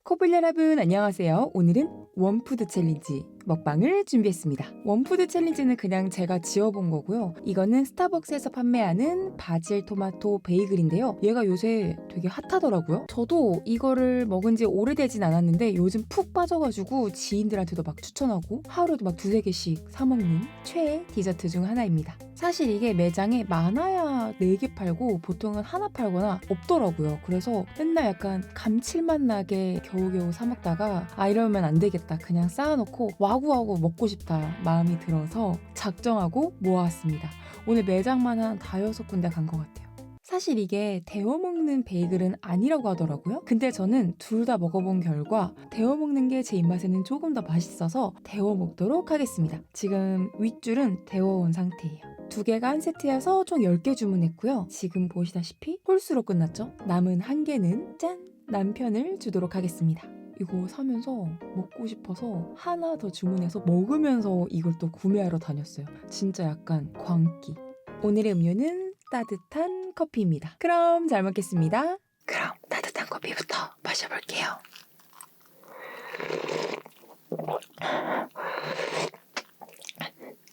코블 여러분 안녕하세요. 오늘은 원푸드 챌린지 먹방을 준비했습니다. 원푸드 챌린지는 그냥 제가 지어본 거고요. 이거는 스타벅스에서 판매하는 바질 토마토 베이글인데요. 얘가 요새 되게 핫하더라고요. 저도 이거를 먹은 지 오래되진 않았는데 요즘 푹 빠져가지고 지인들한테도 막 추천하고 하루에도 막 두세 개씩 사먹는 최애 디저트 중 하나입니다. 사실 이게 매장에 많아야 4개 팔고 보통은 하나 팔거나 없더라고요. 그래서 맨날 약간 감칠맛 나게 겨우겨우 사 먹다가 이러면 안 되겠다. 그냥 쌓아놓고 와구와구 먹고 싶다 마음이 들어서 작정하고 모아왔습니다. 오늘 매장만 한 5-6군데 간 것 같아요. 사실 이게 데워 먹는 베이글은 아니라고 하더라고요. 근데 저는 둘 다 먹어본 결과 데워 먹는 게 제 입맛에는 조금 더 맛있어서 데워 먹도록 하겠습니다. 지금 윗줄은 데워온 상태예요. 2개가 한 세트여서 총 10개 주문했고요. 지금 보시다시피 홀수로 끝났죠? 남은 1개는 짠! 남편을 주도록 하겠습니다. 이거 사면서 먹고 싶어서 하나 더 주문해서 먹으면서 이걸 또 구매하러 다녔어요. 진짜 약간 광기. 오늘의 음료는 따뜻한 커피입니다. 그럼 잘 먹겠습니다. 그럼 따뜻한 커피부터 마셔볼게요.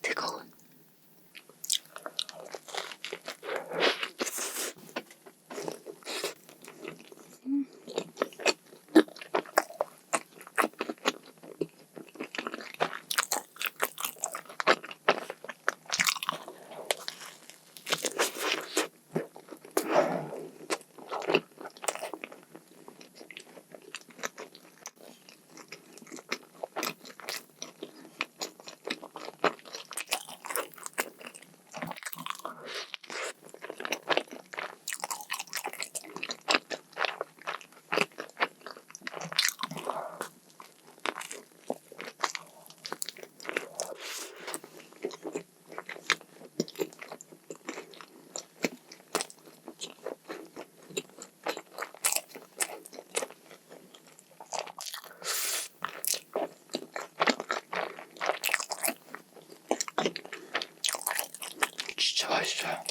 뜨거운 진짜 맛있어요.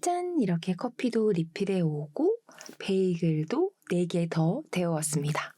짠! 이렇게 커피도 리필해 오고 베이글도 4개 더 데워왔습니다.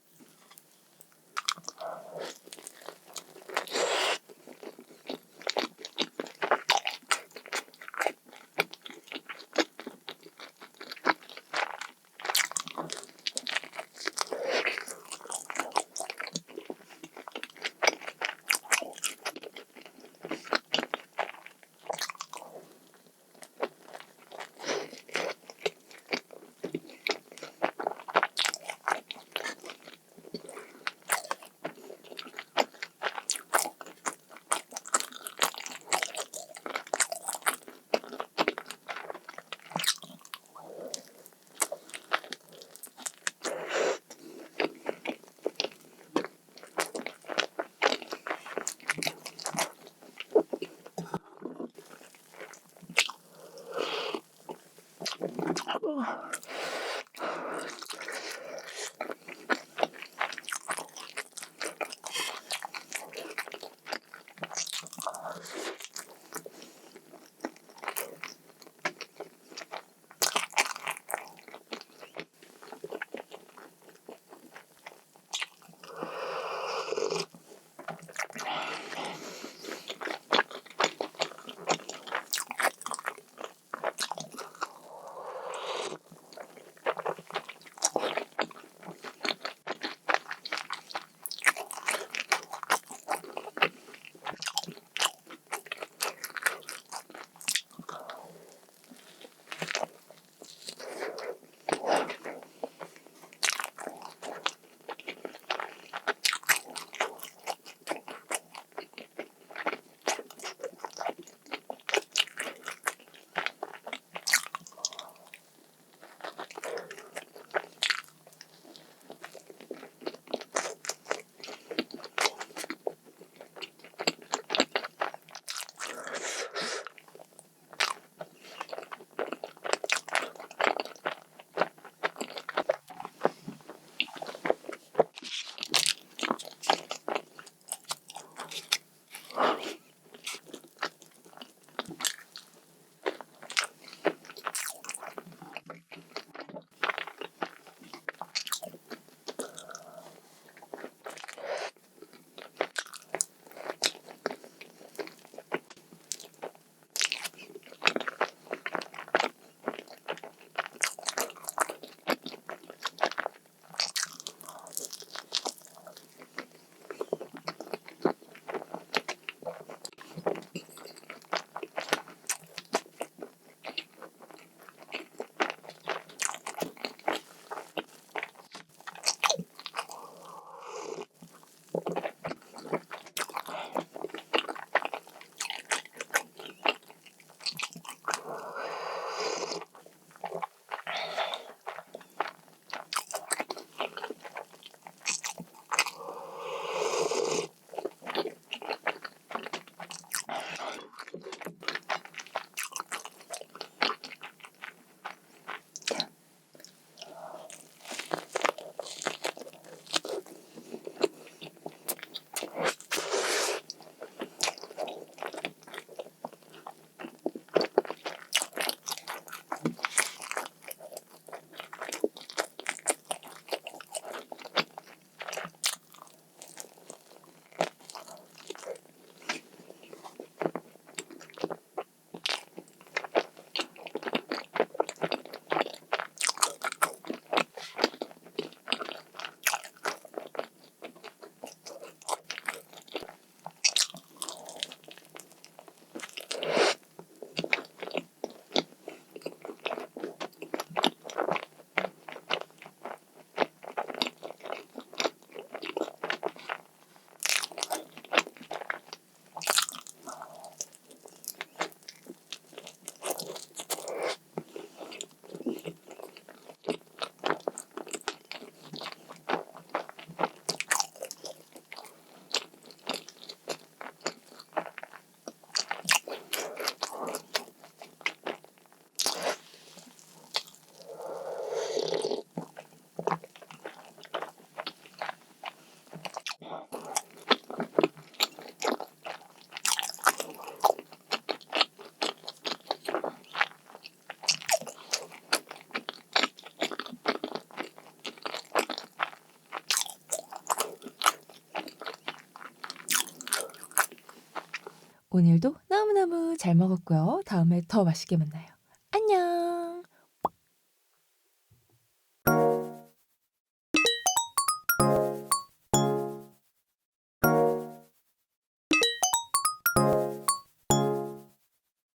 오늘도 너무너무 잘 먹었고요. 다음에 더 맛있게 만나요.